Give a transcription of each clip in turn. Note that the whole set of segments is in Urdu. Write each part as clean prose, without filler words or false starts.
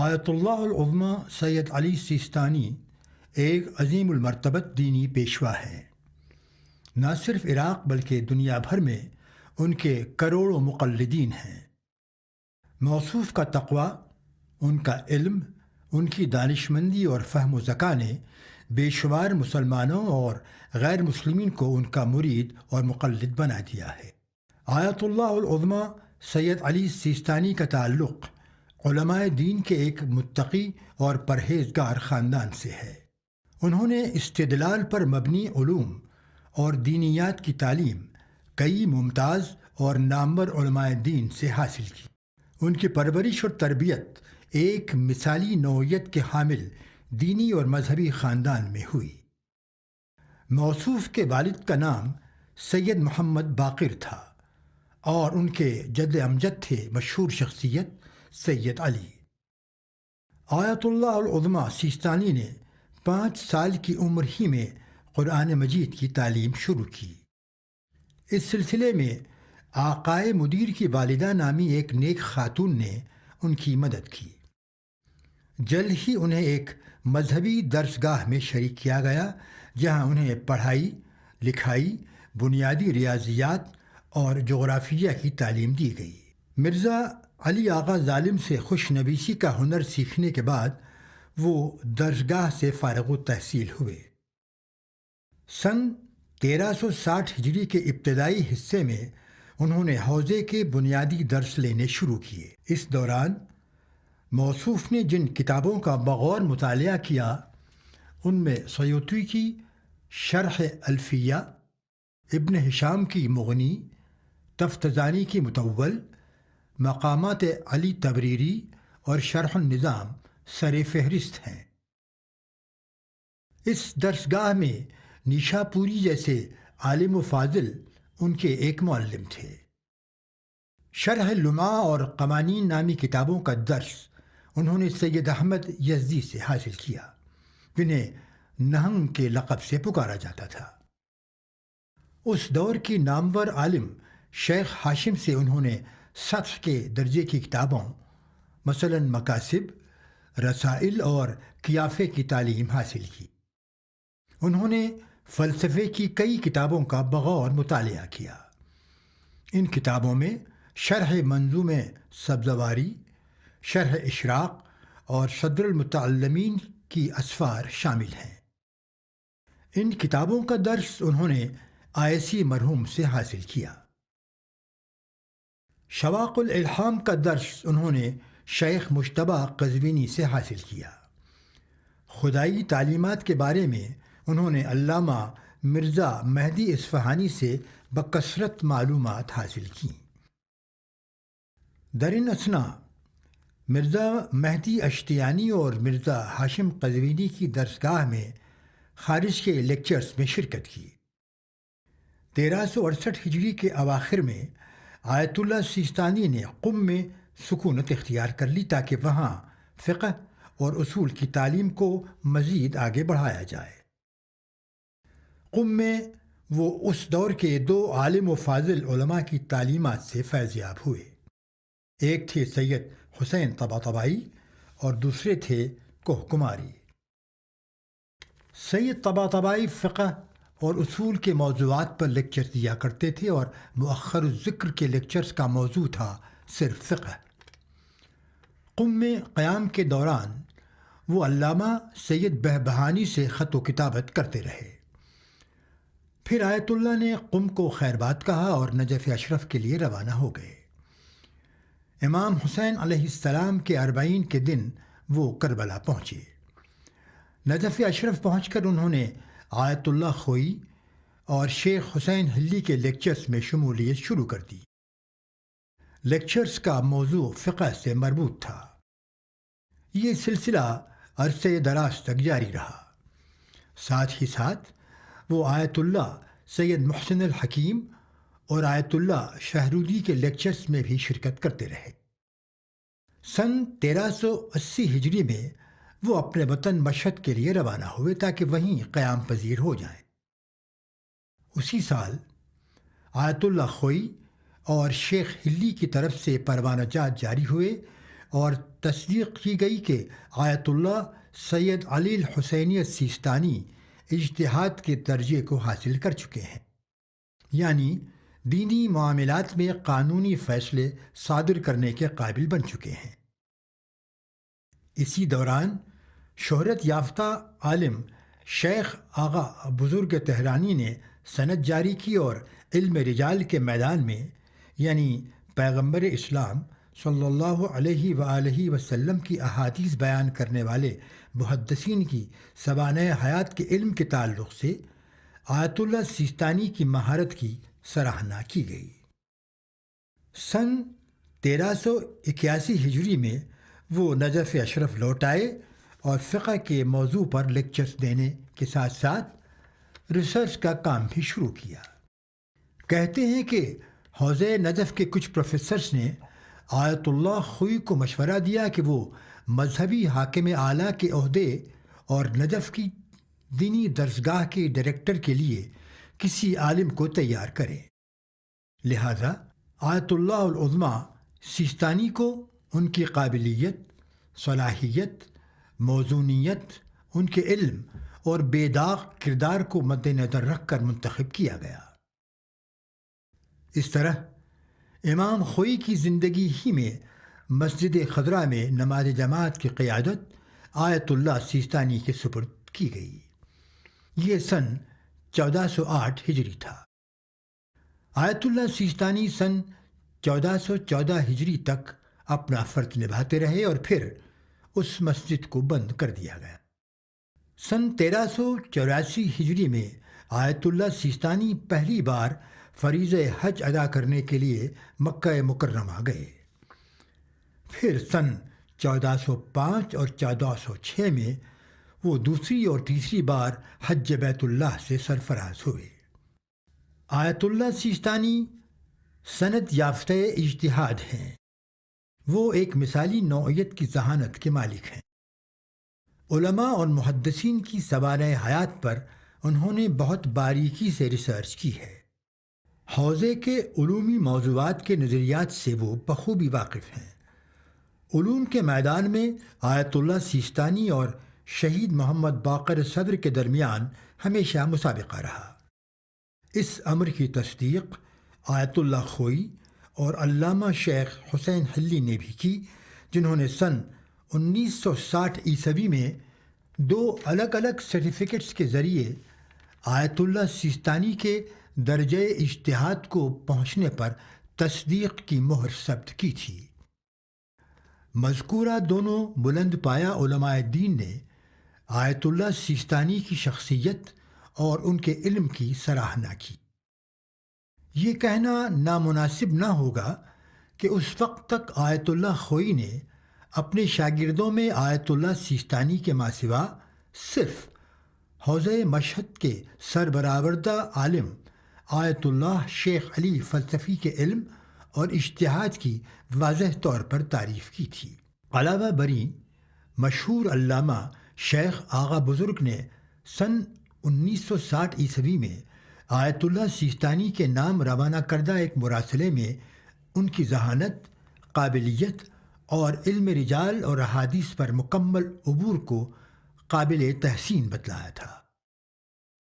آیت اللہ العظمی سید علی سیستانی ایک عظیم المرتبت دینی پیشوا ہے۔ نہ صرف عراق بلکہ دنیا بھر میں ان کے کروڑوں مقلدین ہیں۔ موصوف کا تقوی، ان کا علم، ان کی دانشمندی اور فہم و ذکا نے بے شمار مسلمانوں اور غیر مسلمین کو ان کا مرید اور مقلد بنا دیا ہے۔ آیت اللہ العظمی سید علی سیستانی کا تعلق علماء دین کے ایک متقی اور پرہیزگار خاندان سے ہے۔ انہوں نے استدلال پر مبنی علوم اور دینیات کی تعلیم کئی ممتاز اور نامور علماء دین سے حاصل کی۔ ان کی پرورش اور تربیت ایک مثالی نوعیت کے حامل دینی اور مذہبی خاندان میں ہوئی۔ موصوف کے والد کا نام سید محمد باقر تھا اور ان کے جد امجد تھے مشہور شخصیت سید علی۔ آیت اللہ العظمی سیستانی نے 5 سال کی عمر ہی میں قرآن مجید کی تعلیم شروع کی۔ اس سلسلے میں آقائے مدیر کی والدہ نامی ایک نیک خاتون نے ان کی مدد کی۔ جلد ہی انہیں ایک مذہبی درسگاہ میں شریک کیا گیا، جہاں انہیں پڑھائی لکھائی، بنیادی ریاضیات اور جغرافیہ کی تعلیم دی گئی۔ مرزا علی آغا ظالم سے خوش نویسی کا ہنر سیکھنے کے بعد وہ درسگاہ سے فارغ التحصیل ہوئے۔ سن 1360 ہجری کے ابتدائی حصے میں انہوں نے حوزے کے بنیادی درس لینے شروع کیے۔ اس دوران موصوف نے جن کتابوں کا بغور مطالعہ کیا ان میں سیوطی کی شرح الفیہ، ابن ہشام کی مغنی، تفتزانی کی متول، مقامات علی تبریری اور شرح النظام سر فہرست ہیں۔ اس درسگاہ میں نیشا پوری جیسے عالم و فاضل ان کے ایک معلم تھے۔ شرح لمعہ اور قوانین نامی کتابوں کا درس انہوں نے سید احمد یزدی سے حاصل کیا، جنہیں نہنگ کے لقب سے پکارا جاتا تھا۔ اس دور کی نامور عالم شیخ ہاشم سے انہوں نے سطح کے درجے کی کتابوں مثلاً مکاسب، رسائل اور قیافے کی تعلیم حاصل کی۔ انہوں نے فلسفے کی کئی کتابوں کا بغور مطالعہ کیا۔ ان کتابوں میں شرح منظوم سبزواری، شرح اشراق اور صدر المتعلمین کی اسفار شامل ہیں۔ ان کتابوں کا درس انہوں نے آیسی مرحوم سے حاصل کیا۔ شواق الالہام کا درس انہوں نے شیخ مجتبیٰ قزوینی سے حاصل کیا۔ خدائی تعلیمات کے بارے میں انہوں نے علامہ مرزا مہدی اصفہانی سے بکثرت معلومات حاصل کیں۔ درین اثنا مرزا مہدی اشتیانی اور مرزا ہاشم قزوینی کی درسگاہ میں خارج کے لیکچرز میں شرکت کی۔ 1368 ہجری کے اواخر میں آیت اللہ سیستانی نے قم میں سکونت اختیار کر لی تاکہ وہاں فقہ اور اصول کی تعلیم کو مزید آگے بڑھایا جائے۔ قم میں وہ اس دور کے 2 عالم و فاضل علماء کی تعلیمات سے فیض یاب ہوئے۔ ایک تھے سید حسین طباطبائی اور دوسرے تھے کوہ کماری۔ سید طباطبائی فقہ اور اصول کے موضوعات پر لیکچر دیا کرتے تھے اور مؤخر الذکر کے لیکچرز کا موضوع تھا صرف فقہ۔ قم میں قیام کے دوران وہ علامہ سید بہبہانی سے خط و کتابت کرتے رہے۔ پھر آیت اللہ نے قم کو خیر باد کہا اور نجف اشرف کے لیے روانہ ہو گئے۔ امام حسین علیہ السلام کے 40 کے دن وہ کربلا پہنچے۔ نجف اشرف پہنچ کر انہوں نے آیت اللہ خوئی اور شیخ حسین حلی کے لیکچرز میں شمولیت شروع کر دی۔ لیکچرز کا موضوع فقہ سے مربوط تھا۔ یہ سلسلہ عرصے دراز تک جاری رہا۔ ساتھ ہی ساتھ وہ آیت اللہ سید محسن الحکیم اور آیت اللہ شہرودی کے لیکچرز میں بھی شرکت کرتے رہے۔ سن 1380 ہجری میں وہ اپنے وطن مشہد کے لیے روانہ ہوئے تاکہ وہیں قیام پذیر ہو جائیں۔ اسی سال آیت اللہ خوئی اور شیخ حلی کی طرف سے پروانہ جات جاری ہوئے اور تصدیق کی گئی کہ آیت اللہ سید علی الحسینی السیستانی اجتہاد کے درجے کو حاصل کر چکے ہیں، یعنی دینی معاملات میں قانونی فیصلے صادر کرنے کے قابل بن چکے ہیں۔ اسی دوران شہرت یافتہ عالم شیخ آغا بزرگ تہرانی نے سند جاری کی اور علم رجال کے میدان میں، یعنی پیغمبر اسلام صلی اللہ علیہ وآلہ وسلم کی احادیث بیان کرنے والے محدثین کی سوانح حیات کے علم کے تعلق سے آیت اللہ سیستانی کی مہارت کی سراہنا کی گئی۔ سن 1381 ہجری میں وہ نجف اشرف لوٹ آئے اور فقہ کے موضوع پر لیکچرز دینے کے ساتھ ساتھ ریسرچ کا کام بھی شروع کیا۔ کہتے ہیں کہ حوزہ نجف کے کچھ پروفیسرز نے آیت اللہ خوئی کو مشورہ دیا کہ وہ مذہبی حاکم اعلیٰ کے عہدے اور نجف کی دینی درسگاہ کے ڈائریکٹر کے لیے کسی عالم کو تیار کرے۔ لہذا آیت اللہ العظمیٰ سیستانی کو ان کی قابلیت، صلاحیت، موزونیت، ان کے علم اور بے داغ کردار کو مد نظر رکھ کر منتخب کیا گیا۔ اس طرح امام خوئی کی زندگی ہی میں مسجد خضرہ میں نماز جماعت کی قیادت آیت اللہ سیستانی کے سپرد کی گئی۔ یہ سن 1408 ہجری تھا۔ آیت اللہ سیستانی سن 1414 ہجری تک اپنا فرض نبھاتے رہے اور پھر اس مسجد کو بند کر دیا گیا۔ سن 1384 ہجری میں آیت اللہ سیستانی پہلی بار فریضہ حج ادا کرنے کے لیے مکہ مکرمہ گئے۔ پھر سن 1405 اور 1406 میں وہ دوسری اور تیسری بار حج بیت اللہ سے سرفراز ہوئے۔ آیت اللہ سیستانی سند یافتہ اجتہاد ہیں۔ وہ ایک مثالی نوعیت کی ذہانت کے مالک ہیں۔ علماء اور محدثین کی سوانح حیات پر انہوں نے بہت باریکی سے ریسرچ کی ہے۔ حوزے کے علومی موضوعات کے نظریات سے وہ بخوبی واقف ہیں۔ علوم کے میدان میں آیت اللہ سیستانی اور شہید محمد باقر صدر کے درمیان ہمیشہ مسابقہ رہا۔ اس امر کی تصدیق آیت اللہ خوئی اور علامہ شیخ حسین حلی نے بھی کی، جنہوں نے سن 1960 میں 2 الگ الگ سرٹیفکیٹس کے ذریعے آیت اللہ سیستانی کے درجہ اجتہاد کو پہنچنے پر تصدیق کی مہر ثبت کی تھی۔ مذکورہ دونوں بلند پایہ علماء دین نے آیت اللہ سیستانی کی شخصیت اور ان کے علم کی سراہنا کی۔ یہ کہنا نامناسب نہ ہوگا کہ اس وقت تک آیت اللہ خوئی نے اپنے شاگردوں میں آیت اللہ سیستانی کے ماں سوا صرف حوزہ مشہد کے سربراوردہ عالم آیت اللہ شیخ علی فلسفی کے علم اور اجتہاد کی واضح طور پر تعریف کی تھی۔ علاوہ بری مشہور علامہ شیخ آغا بزرگ نے سن 1960 میں آیت اللہ سیستانی کے نام روانہ کردہ ایک مراسلے میں ان کی ذہانت، قابلیت اور علم رجال اور احادیث پر مکمل عبور کو قابل تحسین بتلایا تھا۔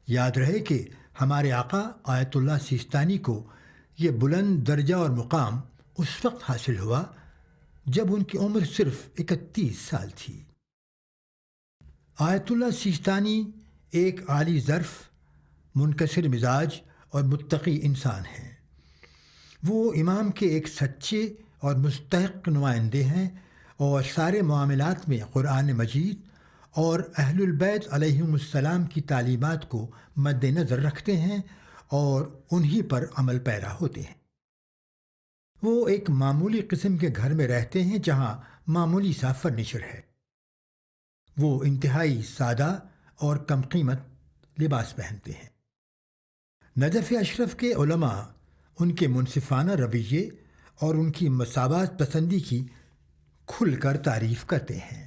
یاد رہے کہ ہمارے آقا آیت اللہ سیستانی کو یہ بلند درجہ اور مقام اس وقت حاصل ہوا جب ان کی عمر صرف 31 سال تھی۔ آیت اللہ سیستانی ایک عالی ظرف، منکسر مزاج اور متقی انسان ہیں۔ وہ امام کے ایک سچے اور مستحق نمائندے ہیں اور سارے معاملات میں قرآن مجید اور اہل البیت علیہم السلام کی تعلیمات کو مد نظر رکھتے ہیں اور انہی پر عمل پیرا ہوتے ہیں۔ وہ ایک معمولی قسم کے گھر میں رہتے ہیں جہاں معمولی سا فرنیچر ہے۔ وہ انتہائی سادہ اور کم قیمت لباس پہنتے ہیں۔ نجف اشرف کے علماء ان کے منصفانہ رویے اور ان کی مساوات پسندی کی کھل کر تعریف کرتے ہیں۔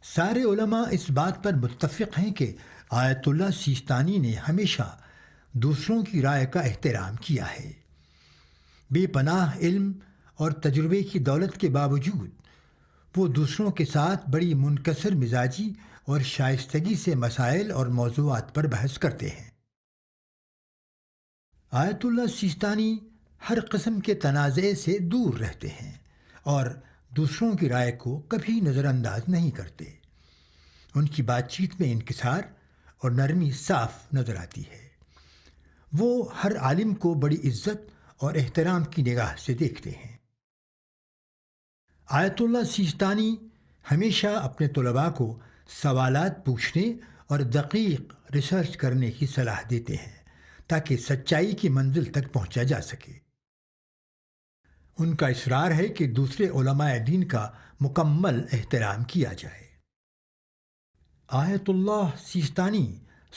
سارے علماء اس بات پر متفق ہیں کہ آیت اللہ سیستانی نے ہمیشہ دوسروں کی رائے کا احترام کیا ہے۔ بے پناہ علم اور تجربے کی دولت کے باوجود وہ دوسروں کے ساتھ بڑی منکسر مزاجی اور شائستگی سے مسائل اور موضوعات پر بحث کرتے ہیں۔ آیت اللہ سیستانی ہر قسم کے تنازع سے دور رہتے ہیں اور دوسروں کی رائے کو کبھی نظر انداز نہیں کرتے۔ ان کی بات چیت میں انکسار اور نرمی صاف نظر آتی ہے۔ وہ ہر عالم کو بڑی عزت اور احترام کی نگاہ سے دیکھتے ہیں۔ آیت اللہ سیستانی ہمیشہ اپنے طلباء کو سوالات پوچھنے اور دقیق ریسرچ کرنے کی صلاح دیتے ہیں تاکہ سچائی کی منزل تک پہنچا جا سکے۔ ان کا اصرار ہے کہ دوسرے علماء دین کا مکمل احترام کیا جائے۔ آیت اللہ سیستانی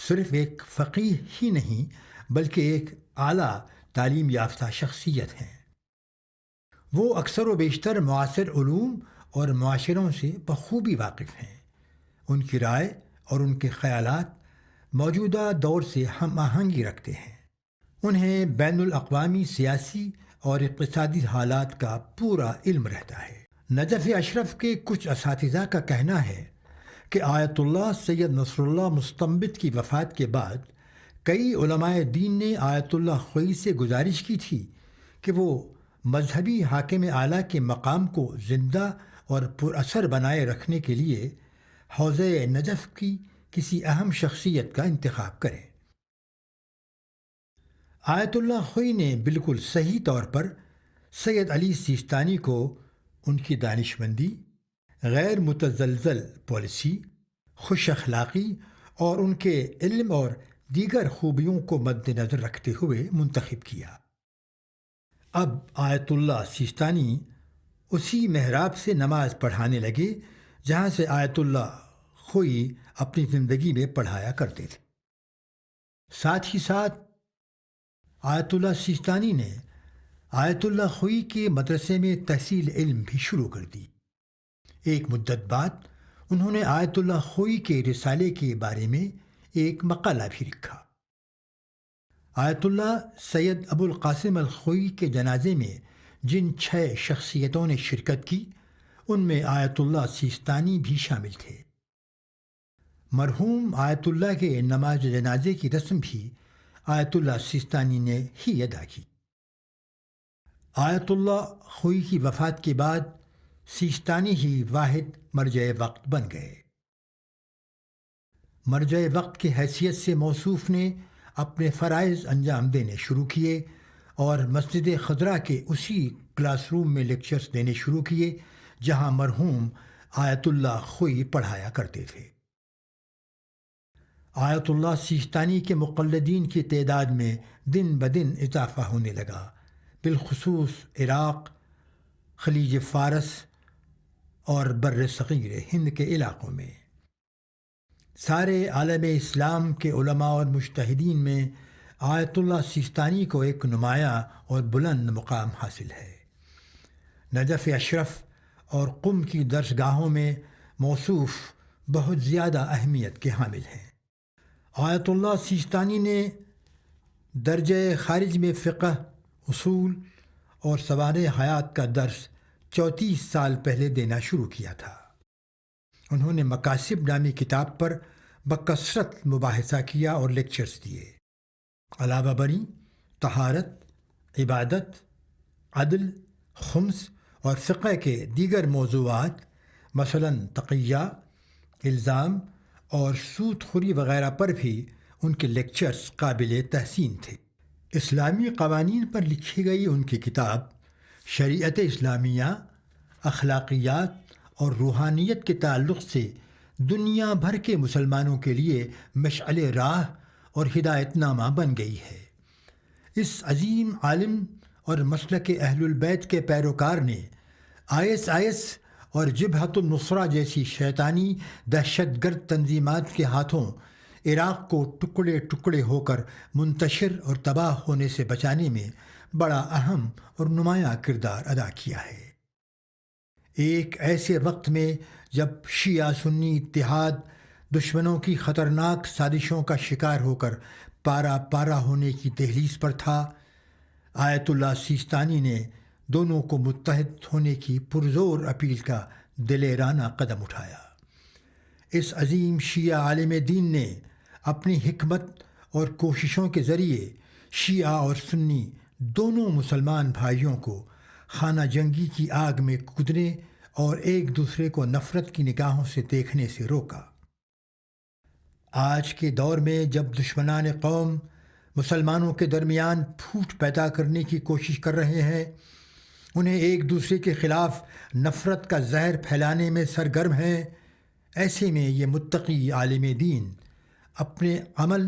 صرف ایک فقیہ ہی نہیں بلکہ ایک اعلیٰ تعلیم یافتہ شخصیت ہیں۔ وہ اکثر و بیشتر معاصر علوم اور معاشروں سے بخوبی واقف ہیں۔ ان کی رائے اور ان کے خیالات موجودہ دور سے ہم آہنگی رکھتے ہیں۔ انہیں بین الاقوامی سیاسی اور اقتصادی حالات کا پورا علم رہتا ہے۔ نجف اشرف کے کچھ اساتذہ کا کہنا ہے کہ آیت اللہ سید نصر اللہ مستنبط کی وفات کے بعد کئی علماء دین نے آیت اللہ خوئی سے گزارش کی تھی کہ وہ مذہبی حاکم اعلیٰ کے مقام کو زندہ اور پر اثر بنائے رکھنے کے لیے حوزہ نجف کی کسی اہم شخصیت کا انتخاب کریں۔ آیت اللہ خوئی نے بالکل صحیح طور پر سید علی سیستانی کو ان کی دانشمندی، غیر متزلزل پالیسی، خوش اخلاقی اور ان کے علم اور دیگر خوبیوں کو مد نظر رکھتے ہوئے منتخب کیا۔ اب آیت اللہ سیستانی اسی محراب سے نماز پڑھانے لگے جہاں سے آیت اللہ خوئی اپنی زندگی میں پڑھایا کرتے تھے۔ ساتھ ہی ساتھ آیت اللہ سیستانی نے آیت اللہ خوئی کے مدرسے میں تحصیل علم بھی شروع کر دی۔ ایک مدت بعد انہوں نے آیت اللہ خوئی کے رسالے کے بارے میں ایک مقالہ بھی لکھا۔ آیت اللہ سید ابو القاسم الخوئی کے جنازے میں جن 6 شخصیتوں نے شرکت کی ان میں آیت اللہ سیستانی بھی شامل تھے۔ مرحوم آیت اللہ کے نماز جنازے کی رسم بھی آیت اللہ سیستانی نے ہی ادا کی۔ آیت اللہ خوئی کی وفات کے بعد سیستانی ہی واحد مرجع وقت بن گئے۔ مرجع وقت کی حیثیت سے موصوف نے اپنے فرائض انجام دینے شروع کیے اور مسجد خضرا کے اسی کلاس روم میں لیکچرز دینے شروع کیے جہاں مرحوم آیت اللہ خوئی پڑھایا کرتے تھے۔ آیت اللہ سیستانی کے مقلدین کی تعداد میں دن بدن اضافہ ہونے لگا، بالخصوص عراق، خلیج فارس اور بر صغیر ہند کے علاقوں میں۔ سارے عالم اسلام کے علماء اور مجتہدین میں آیت اللہ سیستانی کو ایک نمایاں اور بلند مقام حاصل ہے۔ نجف اشرف اور قم کی درسگاہوں میں موصوف بہت زیادہ اہمیت کے حامل ہیں۔ آیت اللہ سیستانی نے درجہ خارج میں فقہ، اصول اور سوانح حیات کا درس 34 سال پہلے دینا شروع کیا تھا۔ انہوں نے مکاسب نامی کتاب پر بکثرت مباحثہ کیا اور لیکچرز دیے۔ علاوہ بری طہارت، عبادت، عدل، خمس اور فقہ کے دیگر موضوعات مثلاً تقیہ، الزام اور سود خوری وغیرہ پر بھی ان کے لیکچرز قابل تحسین تھے۔ اسلامی قوانین پر لکھی گئی ان کی کتاب شریعت اسلامیہ اخلاقیات اور روحانیت کے تعلق سے دنیا بھر کے مسلمانوں کے لیے مشعل راہ اور ہدایت نامہ بن گئی ہے۔ اس عظیم عالم اور مسلک اہل البیت کے پیروکار نے ISIS اور جبہت النصرہ جیسی شیطانی دہشت گرد تنظیمات کے ہاتھوں عراق کو ٹکڑے ٹکڑے ہو کر منتشر اور تباہ ہونے سے بچانے میں بڑا اہم اور نمایاں کردار ادا کیا ہے۔ ایک ایسے وقت میں جب شیعہ سنی اتحاد دشمنوں کی خطرناک سازشوں کا شکار ہو کر پارا پارا ہونے کی دہلیز پر تھا، آیت اللہ سیستانی نے دونوں کو متحد ہونے کی پرزور اپیل کا دلیرانہ قدم اٹھایا۔ اس عظیم شیعہ عالم دین نے اپنی حکمت اور کوششوں کے ذریعے شیعہ اور سنی دونوں مسلمان بھائیوں کو خانہ جنگی کی آگ میں کودنے اور ایک دوسرے کو نفرت کی نگاہوں سے دیکھنے سے روکا۔ آج کے دور میں جب دشمنان قوم مسلمانوں کے درمیان پھوٹ پیدا کرنے کی کوشش کر رہے ہیں، انہیں ایک دوسرے کے خلاف نفرت کا زہر پھیلانے میں سرگرم ہیں، ایسے میں یہ متقی عالم دین اپنے عمل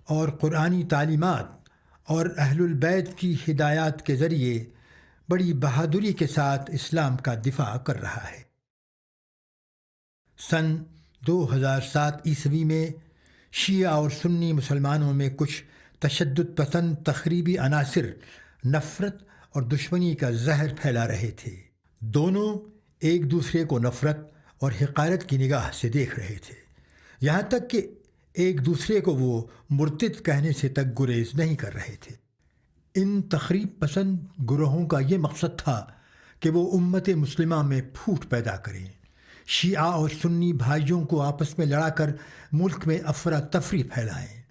اور قرآنی تعلیمات اور اہل البیت کی ہدایات کے ذریعے بڑی بہادری کے ساتھ اسلام کا دفاع کر رہا ہے۔ سن 2007 عیسوی میں شیعہ اور سنی مسلمانوں میں کچھ تشدد پسند تخریبی عناصر نفرت اور دشمنی کا زہر پھیلا رہے تھے۔ دونوں ایک دوسرے کو نفرت اور حقارت کی نگاہ سے دیکھ رہے تھے، یہاں تک کہ ایک دوسرے کو وہ مرتد کہنے سے تک گریز نہیں کر رہے تھے۔ ان تخریب پسند گروہوں کا یہ مقصد تھا کہ وہ امت مسلمہ میں پھوٹ پیدا کریں، شیعہ اور سنی بھائیوں کو آپس میں لڑا کر ملک میں افراتفری پھیلائیں۔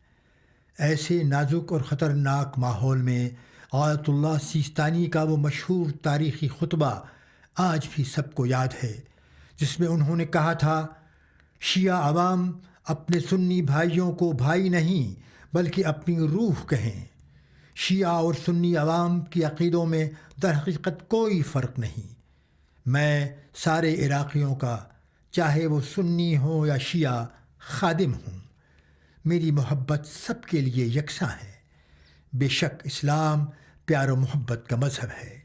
ایسے نازک اور خطرناک ماحول میں آیت اللہ سیستانی کا وہ مشہور تاریخی خطبہ آج بھی سب کو یاد ہے، جس میں انہوں نے کہا تھا، شیعہ عوام اپنے سنی بھائیوں کو بھائی نہیں بلکہ اپنی روح کہیں۔ شیعہ اور سنی عوام کی عقیدوں میں در حقیقت کوئی فرق نہیں۔ میں سارے عراقیوں کا، چاہے وہ سنی ہوں یا شیعہ، خادم ہوں۔ میری محبت سب کے لیے یکساں ہے۔ بے شک اسلام پیار و محبت کا مذہب ہے۔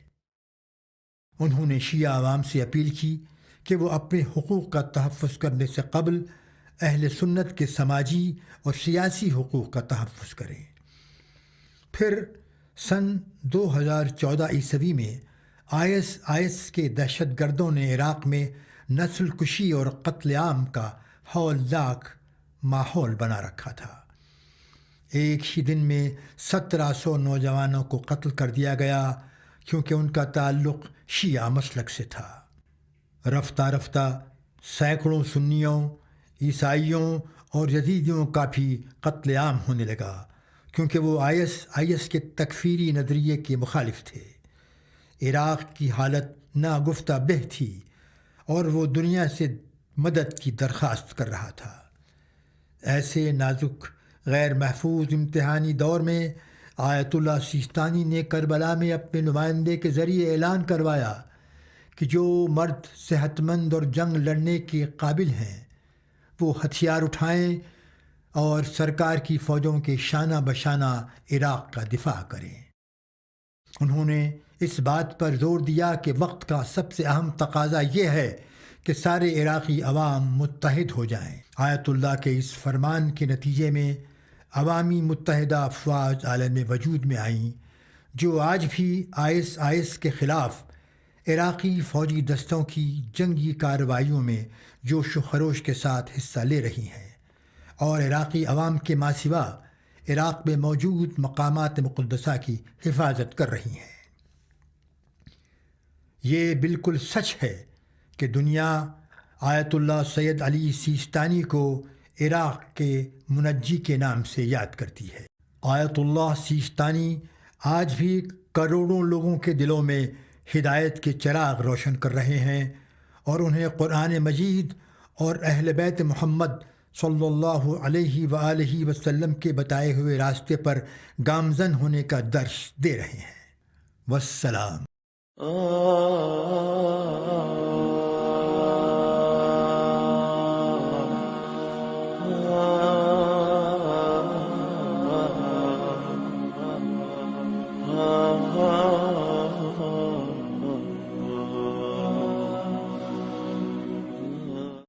انہوں نے شیعہ عوام سے اپیل کی کہ وہ اپنے حقوق کا تحفظ کرنے سے قبل اہل سنت کے سماجی اور سیاسی حقوق کا تحفظ کریں۔ پھر سن 2014 عیسوی میں آئی ایس کے دہشت گردوں نے عراق میں نسل کشی اور قتل عام کا ہولناک ماحول بنا رکھا تھا۔ ایک ہی دن میں 1700 نوجوانوں کو قتل کر دیا گیا کیونکہ ان کا تعلق شیعہ مسلک سے تھا۔ رفتہ رفتہ سینکڑوں سنیوں، عیسائیوں اور یزیدیوں کا بھی قتل عام ہونے لگا کیونکہ وہ آئی ایس کے تکفیری نظریے کے مخالف تھے۔ عراق کی حالت ناگفتہ بہ تھی اور وہ دنیا سے مدد کی درخواست کر رہا تھا۔ ایسے نازک غیر محفوظ امتحانی دور میں آیت اللہ سیستانی نے کربلا میں اپنے نمائندے کے ذریعے اعلان کروایا کہ جو مرد صحت مند اور جنگ لڑنے کے قابل ہیں وہ ہتھیار اٹھائیں اور سرکار کی فوجوں کے شانہ بشانہ عراق کا دفاع کریں۔ انہوں نے اس بات پر زور دیا کہ وقت کا سب سے اہم تقاضا یہ ہے کہ سارے عراقی عوام متحد ہو جائیں۔ آیت اللہ کے اس فرمان کے نتیجے میں عوامی متحدہ افواج عالم وجود میں آئیں، جو آج بھی آئی ایس کے خلاف عراقی فوجی دستوں کی جنگی کارروائیوں میں جوش و خروش کے ساتھ حصہ لے رہی ہیں اور عراقی عوام کے ماں سوا عراق میں موجود مقامات مقدسہ کی حفاظت کر رہی ہیں۔ یہ بالکل سچ ہے کہ دنیا آیت اللہ سید علی سیستانی کو عراق کے منجی کے نام سے یاد کرتی ہے۔ آیت اللہ سیستانی آج بھی کروڑوں لوگوں کے دلوں میں ہدایت کے چراغ روشن کر رہے ہیں اور انہیں قرآن مجید اور اہل بیت محمد صلی اللہ علیہ وآلہ وسلم کے بتائے ہوئے راستے پر گامزن ہونے کا درس دے رہے ہیں۔ والسلام۔